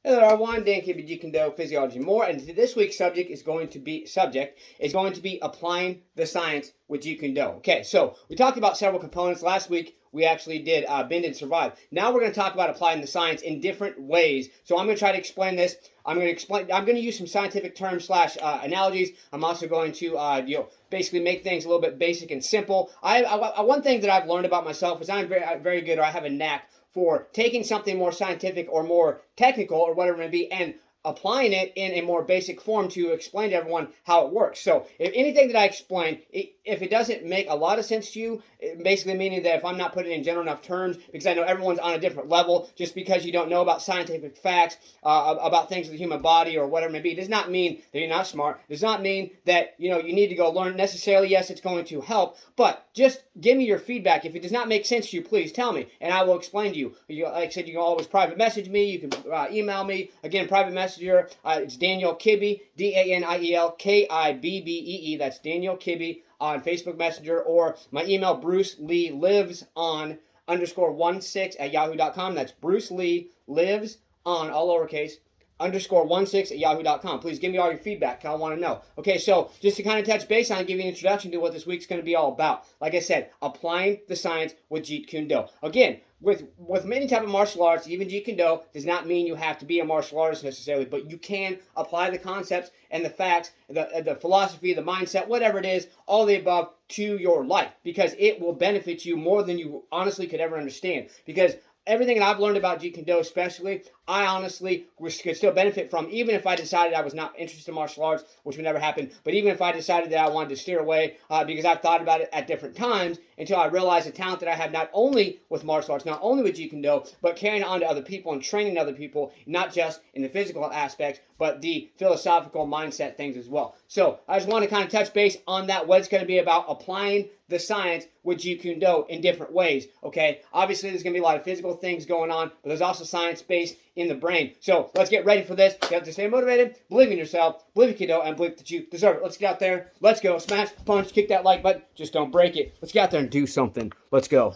Hello everyone, Dan KB Jeet Kune Physiology More, and this week's subject is going to be applying the science with Jeet Kune Do. Okay, so we talked about several components last week. We actually did bend and survive. Now we're going to talk about applying the science in different ways. So I'm going to try to explain this. I'm going to use some scientific terms slash analogies. I'm also going to basically make things a little bit basic and simple. One thing that I've learned about myself is I'm very good, or I have a knack for taking something more scientific or more technical or whatever it may be and applying it in a more basic form to explain to everyone how it works. So if anything that I explain, if it doesn't make a lot of sense to you, basically meaning that if I'm not putting it in general enough terms, because I know everyone's on a different level, just because you don't know about scientific facts, about things of the human body or whatever it may be, does not mean that you're not smart. Does not mean that you need to go learn necessarily. Yes, it's going to help, but just give me your feedback. If it does not make sense to you, please tell me, and I will explain to you. Like I said, you can always private message me. You can email me. Again, private messenger. It's Daniel Kibbe, Daniel Kibbee. That's Daniel Kibbe on Facebook Messenger, or my email, Bruce Lee Lives on _16 @yahoo.com. That's Bruce Lee Lives on, all lowercase, _16 @yahoo.com. Please give me all your feedback. I want to know. Okay, so just to kind of touch base on, give you an introduction to what this week's going to be all about. Like I said, applying the science with Jeet Kune Do. Again, with many type of martial arts, even Jeet Kune Do does not mean you have to be a martial artist necessarily, but you can apply the concepts and the facts, the philosophy, the mindset, whatever it is, all the above to your life, because it will benefit you more than you honestly could ever understand. Because everything that I've learned about Jeet Kune Do, especially, I honestly could still benefit from, even if I decided I was not interested in martial arts, which would never happen. But even if I decided that I wanted to steer away, because I've thought about it at different times until I realized the talent that I have, not only with martial arts, not only with Jeet Kune Do, but carrying it on to other people and training other people, not just in the physical aspects, but the philosophical mindset things as well. So I just want to kind of touch base on that, what it's going to be about applying the science with Jeet Kune Do in different ways. Okay, obviously there's going to be a lot of physical things going on, but there's also science based in the brain. So let's get ready for this. You have to stay motivated, believe in yourself, believe in Kune Do, and believe that you deserve it. Let's get out there. Let's go. Smash, punch, kick that like button. Just don't break it. Let's get out there and do something. Let's go.